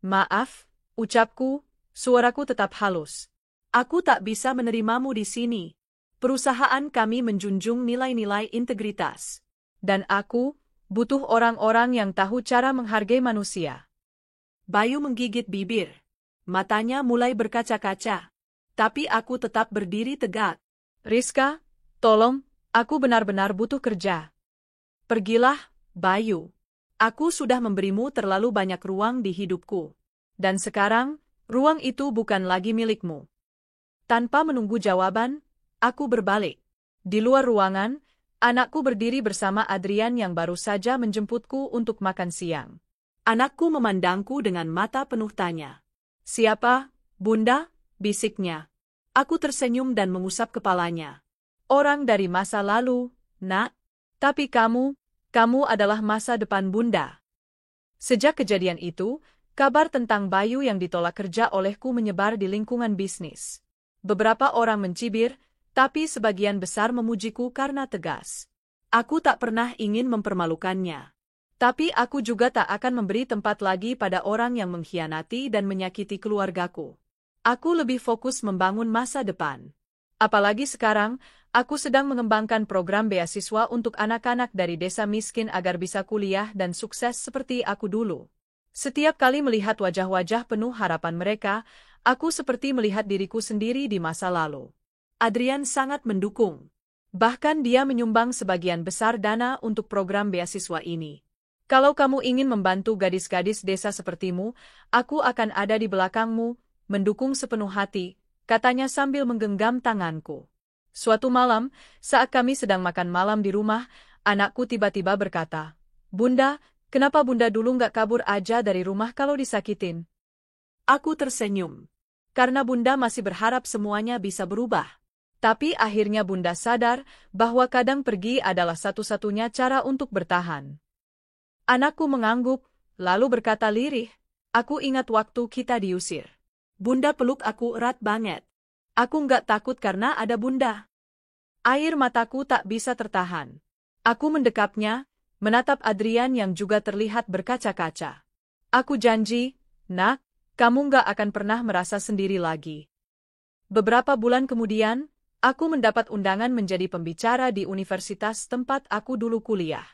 Maaf, ucapku, suaraku tetap halus. Aku tak bisa menerimamu di sini. Perusahaan kami menjunjung nilai-nilai integritas. Dan aku butuh orang-orang yang tahu cara menghargai manusia. Bayu menggigit bibir. Matanya mulai berkaca-kaca. Tapi aku tetap berdiri tegak. Rizka, tolong, aku benar-benar butuh kerja. Pergilah, Bayu. Aku sudah memberimu terlalu banyak ruang di hidupku. Dan sekarang, ruang itu bukan lagi milikmu. Tanpa menunggu jawaban, aku berbalik. Di luar ruangan, anakku berdiri bersama Adrian yang baru saja menjemputku untuk makan siang. Anakku memandangku dengan mata penuh tanya. Siapa, Bunda? Bisiknya. Aku tersenyum dan mengusap kepalanya. Orang dari masa lalu, Nak. Tapi kamu adalah masa depan Bunda. Sejak kejadian itu, kabar tentang Bayu yang ditolak kerja olehku menyebar di lingkungan bisnis. Beberapa orang mencibir, tapi sebagian besar memujiku karena tegas. Aku tak pernah ingin mempermalukannya. Tapi aku juga tak akan memberi tempat lagi pada orang yang mengkhianati dan menyakiti keluargaku. Aku lebih fokus membangun masa depan. Apalagi sekarang, aku sedang mengembangkan program beasiswa untuk anak-anak dari desa miskin agar bisa kuliah dan sukses seperti aku dulu. Setiap kali melihat wajah-wajah penuh harapan mereka, aku seperti melihat diriku sendiri di masa lalu. Adrian sangat mendukung. Bahkan dia menyumbang sebagian besar dana untuk program beasiswa ini. Kalau kamu ingin membantu gadis-gadis desa sepertimu, aku akan ada di belakangmu, mendukung sepenuh hati, katanya sambil menggenggam tanganku. Suatu malam, saat kami sedang makan malam di rumah, anakku tiba-tiba berkata, Bunda, kenapa Bunda dulu nggak kabur aja dari rumah kalau disakitin? Aku tersenyum. Karena Bunda masih berharap semuanya bisa berubah. Tapi akhirnya Bunda sadar bahwa kadang pergi adalah satu-satunya cara untuk bertahan. Anakku mengangguk, lalu berkata lirih, aku ingat waktu kita diusir. Bunda peluk aku erat banget. Aku nggak takut karena ada Bunda. Air mataku tak bisa tertahan. Aku mendekapnya, menatap Adrian yang juga terlihat berkaca-kaca. Aku janji, Nak, kamu nggak akan pernah merasa sendiri lagi. Beberapa bulan kemudian, aku mendapat undangan menjadi pembicara di universitas tempat aku dulu kuliah.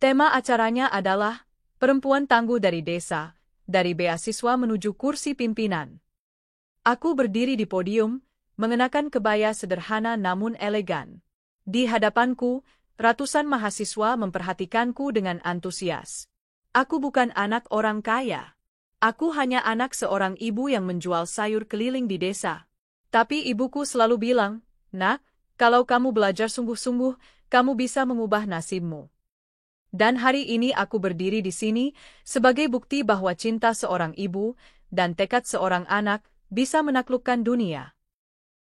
Tema acaranya adalah perempuan tangguh dari desa, dari beasiswa menuju kursi pimpinan. Aku berdiri di podium, mengenakan kebaya sederhana namun elegan. Di hadapanku, ratusan mahasiswa memperhatikanku dengan antusias. Aku bukan anak orang kaya. Aku hanya anak seorang ibu yang menjual sayur keliling di desa. Tapi ibuku selalu bilang, Nak, kalau kamu belajar sungguh-sungguh, kamu bisa mengubah nasibmu. Dan hari ini aku berdiri di sini sebagai bukti bahwa cinta seorang ibu dan tekad seorang anak bisa menaklukkan dunia.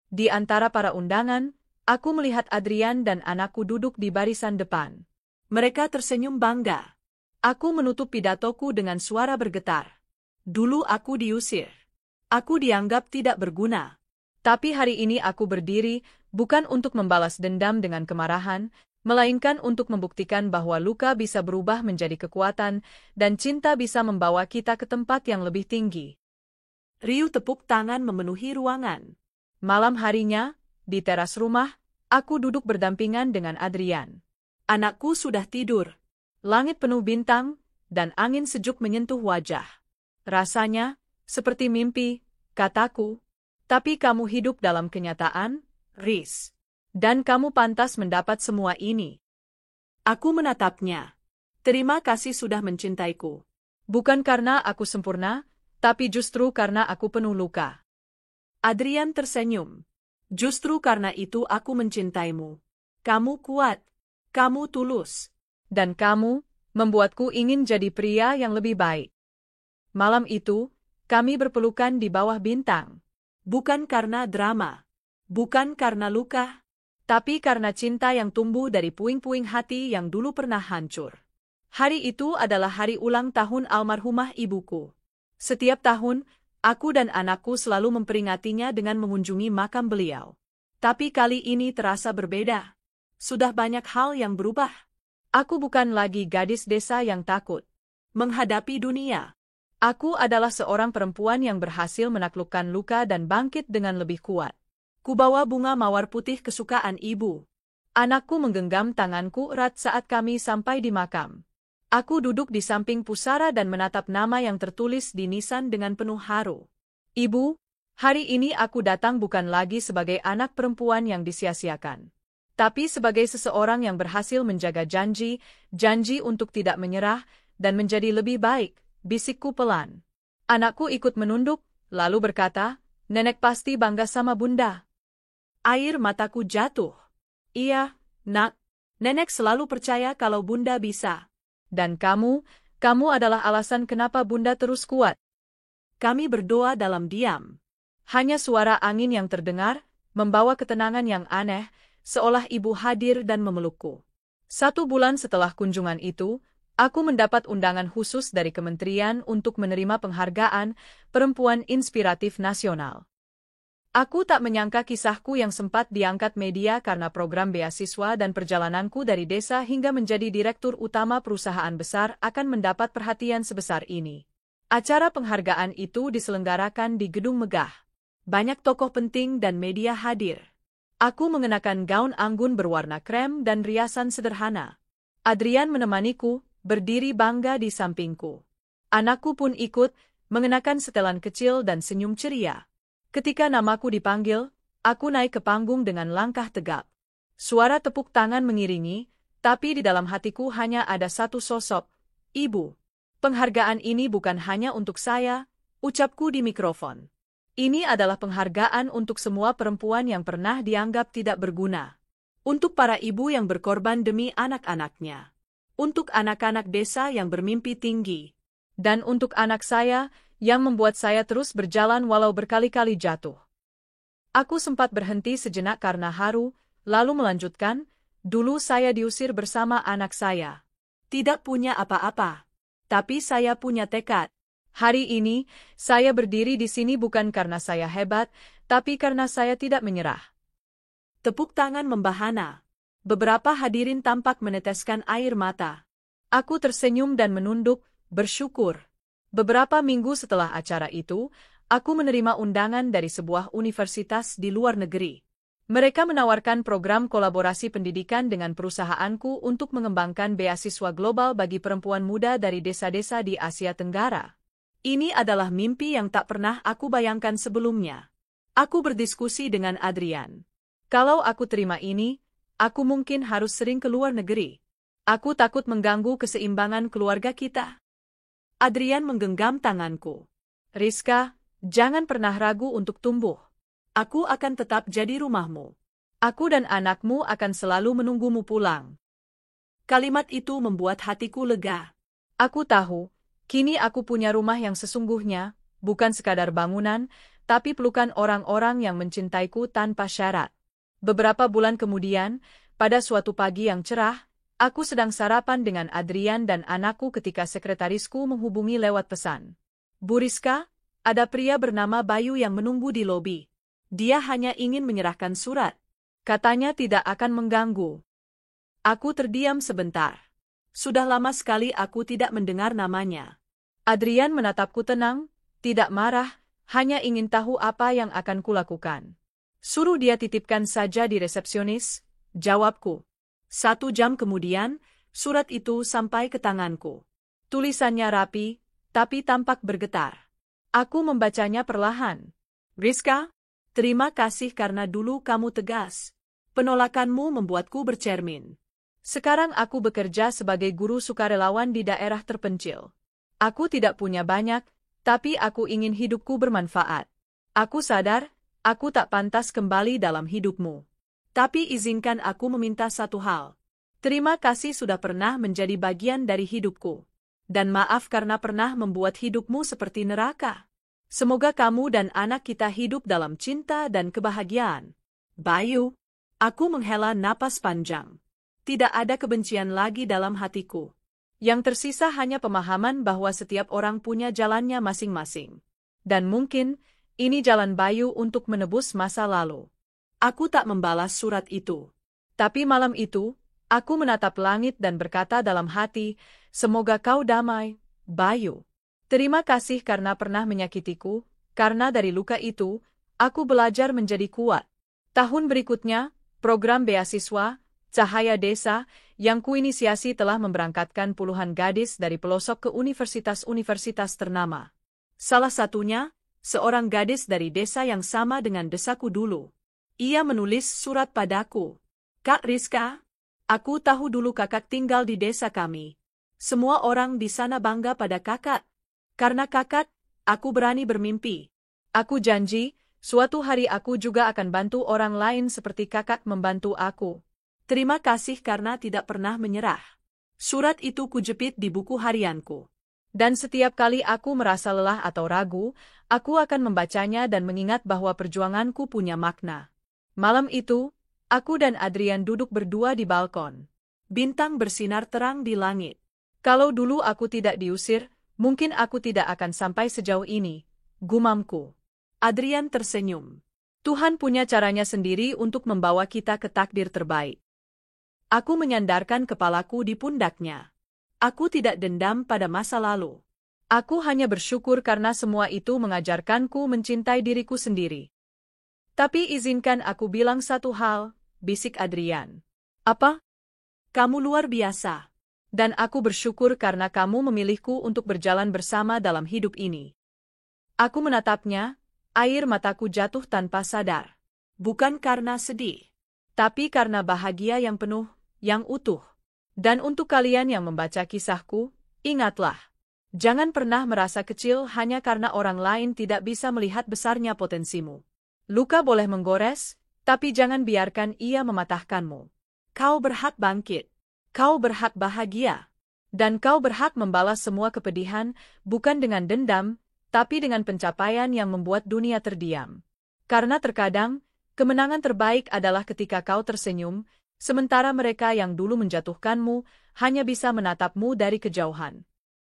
Di antara para undangan, aku melihat Adrian dan anakku duduk di barisan depan. Mereka tersenyum bangga. Aku menutup pidatoku dengan suara bergetar. Dulu aku diusir. Aku dianggap tidak berguna. Tapi hari ini aku berdiri, bukan untuk membalas dendam dengan kemarahan, melainkan untuk membuktikan bahwa luka bisa berubah menjadi kekuatan, dan cinta bisa membawa kita ke tempat yang lebih tinggi. Riuh tepuk tangan memenuhi ruangan. Malam harinya, di teras rumah, aku duduk berdampingan dengan Adrian. Anakku sudah tidur. Langit penuh bintang, dan angin sejuk menyentuh wajah. Rasanya, seperti mimpi, kataku. Tapi kamu hidup dalam kenyataan, Riz. Dan kamu pantas mendapat semua ini. Aku menatapnya. Terima kasih sudah mencintaiku. Bukan karena aku sempurna, tapi justru karena aku penuh luka. Adrian tersenyum. Justru karena itu aku mencintaimu. Kamu kuat. Kamu tulus. Dan kamu membuatku ingin jadi pria yang lebih baik. Malam itu, kami berpelukan di bawah bintang. Bukan karena drama. Bukan karena luka. Tapi karena cinta yang tumbuh dari puing-puing hati yang dulu pernah hancur. Hari itu adalah hari ulang tahun almarhumah ibuku. Setiap tahun, aku dan anakku selalu memperingatinya dengan mengunjungi makam beliau. Tapi kali ini terasa berbeda. Sudah banyak hal yang berubah. Aku bukan lagi gadis desa yang takut menghadapi dunia. Aku adalah seorang perempuan yang berhasil menaklukkan luka dan bangkit dengan lebih kuat. Kubawa bunga mawar putih kesukaan ibu. Anakku menggenggam tanganku erat saat kami sampai di makam. Aku duduk di samping pusara dan menatap nama yang tertulis di nisan dengan penuh haru. Ibu, hari ini aku datang bukan lagi sebagai anak perempuan yang disia-siakan, tapi sebagai seseorang yang berhasil menjaga janji untuk tidak menyerah dan menjadi lebih baik, bisikku pelan. Anakku ikut menunduk, lalu berkata, "Nenek pasti bangga sama Bunda." Air mataku jatuh. Iya, Nak. Nenek selalu percaya kalau Bunda bisa. Dan kamu adalah alasan kenapa Bunda terus kuat. Kami berdoa dalam diam. Hanya suara angin yang terdengar, membawa ketenangan yang aneh, seolah ibu hadir dan memelukku. 1 bulan setelah kunjungan itu, aku mendapat undangan khusus dari kementerian untuk menerima penghargaan Perempuan Inspiratif Nasional. Aku tak menyangka kisahku yang sempat diangkat media karena program beasiswa dan perjalananku dari desa hingga menjadi direktur utama perusahaan besar akan mendapat perhatian sebesar ini. Acara penghargaan itu diselenggarakan di gedung megah. Banyak tokoh penting dan media hadir. Aku mengenakan gaun anggun berwarna krem dan riasan sederhana. Adrian menemaniku, berdiri bangga di sampingku. Anakku pun ikut, mengenakan setelan kecil dan senyum ceria. Ketika namaku dipanggil, aku naik ke panggung dengan langkah tegap. Suara tepuk tangan mengiringi, tapi di dalam hatiku hanya ada satu sosok, Ibu. Penghargaan ini bukan hanya untuk saya, ucapku di mikrofon. Ini adalah penghargaan untuk semua perempuan yang pernah dianggap tidak berguna. Untuk para ibu yang berkorban demi anak-anaknya. Untuk anak-anak desa yang bermimpi tinggi. Dan untuk anak saya, yang membuat saya terus berjalan walau berkali-kali jatuh. Aku sempat berhenti sejenak karena haru, lalu melanjutkan, dulu saya diusir bersama anak saya. Tidak punya apa-apa. Tapi saya punya tekad. Hari ini, saya berdiri di sini bukan karena saya hebat, tapi karena saya tidak menyerah. Tepuk tangan membahana. Beberapa hadirin tampak meneteskan air mata. Aku tersenyum dan menunduk, bersyukur. Beberapa minggu setelah acara itu, aku menerima undangan dari sebuah universitas di luar negeri. Mereka menawarkan program kolaborasi pendidikan dengan perusahaanku untuk mengembangkan beasiswa global bagi perempuan muda dari desa-desa di Asia Tenggara. Ini adalah mimpi yang tak pernah aku bayangkan sebelumnya. Aku berdiskusi dengan Adrian. Kalau aku terima ini, aku mungkin harus sering ke luar negeri. Aku takut mengganggu keseimbangan keluarga kita. Adrian menggenggam tanganku. Rizka, jangan pernah ragu untuk tumbuh. Aku akan tetap jadi rumahmu. Aku dan anakmu akan selalu menunggumu pulang. Kalimat itu membuat hatiku lega. Aku tahu, kini aku punya rumah yang sesungguhnya, bukan sekadar bangunan, tapi pelukan orang-orang yang mencintaiku tanpa syarat. Beberapa bulan kemudian, pada suatu pagi yang cerah, aku sedang sarapan dengan Adrian dan anakku ketika sekretarisku menghubungi lewat pesan. Bu Rizka, ada pria bernama Bayu yang menunggu di lobi. Dia hanya ingin menyerahkan surat. Katanya tidak akan mengganggu. Aku terdiam sebentar. Sudah lama sekali aku tidak mendengar namanya. Adrian menatapku tenang, tidak marah, hanya ingin tahu apa yang akan kulakukan. Suruh dia titipkan saja di resepsionis, jawabku. 1 jam kemudian, surat itu sampai ke tanganku. Tulisannya rapi, tapi tampak bergetar. Aku membacanya perlahan. Rizka, terima kasih karena dulu kamu tegas. Penolakanmu membuatku bercermin. Sekarang aku bekerja sebagai guru sukarelawan di daerah terpencil. Aku tidak punya banyak, tapi aku ingin hidupku bermanfaat. Aku sadar, aku tak pantas kembali dalam hidupmu. Tapi izinkan aku meminta satu hal. Terima kasih sudah pernah menjadi bagian dari hidupku. Dan maaf karena pernah membuat hidupmu seperti neraka. Semoga kamu dan anak kita hidup dalam cinta dan kebahagiaan. Bayu, aku menghela napas panjang. Tidak ada kebencian lagi dalam hatiku. Yang tersisa hanya pemahaman bahwa setiap orang punya jalannya masing-masing. Dan mungkin, ini jalan Bayu untuk menebus masa lalu. Aku tak membalas surat itu. Tapi malam itu, Aku menatap langit dan berkata dalam hati, semoga kau damai, Bayu. Terima kasih karena pernah menyakitiku, karena dari luka itu, aku belajar menjadi kuat. Tahun berikutnya, program beasiswa, Cahaya Desa, yang kuinisiasi telah memberangkatkan puluhan gadis dari pelosok ke universitas-universitas ternama. Salah satunya, seorang gadis dari desa yang sama dengan desaku dulu. Ia menulis surat padaku. Kak Rizka, aku tahu dulu kakak tinggal di desa kami. Semua orang di sana bangga pada kakak. Karena kakak, aku berani bermimpi. Aku janji, suatu hari aku juga akan bantu orang lain seperti kakak membantu aku. Terima kasih karena tidak pernah menyerah. Surat itu kujepit di buku harianku. Dan setiap kali aku merasa lelah atau ragu, aku akan membacanya dan mengingat bahwa perjuanganku punya makna. Malam itu, aku dan Adrian duduk berdua di balkon. Bintang bersinar terang di langit. Kalau dulu aku tidak diusir, mungkin aku tidak akan sampai sejauh ini, gumamku. Adrian tersenyum. Tuhan punya caranya sendiri untuk membawa kita ke takdir terbaik. Aku menyandarkan kepalaku di pundaknya. Aku tidak dendam pada masa lalu. Aku hanya bersyukur karena semua itu mengajarkanku mencintai diriku sendiri. Tapi izinkan aku bilang satu hal, bisik Adrian. Apa? Kamu luar biasa. Dan aku bersyukur karena kamu memilihku untuk berjalan bersama dalam hidup ini. Aku menatapnya, air mataku jatuh tanpa sadar. Bukan karena sedih, tapi karena bahagia yang penuh, yang utuh. Dan untuk kalian yang membaca kisahku, ingatlah. Jangan pernah merasa kecil hanya karena orang lain tidak bisa melihat besarnya potensimu. Luka boleh menggores, tapi jangan biarkan ia mematahkanmu. Kau berhak bangkit. Kau berhak bahagia. Dan kau berhak membalas semua kepedihan, bukan dengan dendam, tapi dengan pencapaian yang membuat dunia terdiam. Karena terkadang, kemenangan terbaik adalah ketika kau tersenyum, sementara mereka yang dulu menjatuhkanmu hanya bisa menatapmu dari kejauhan.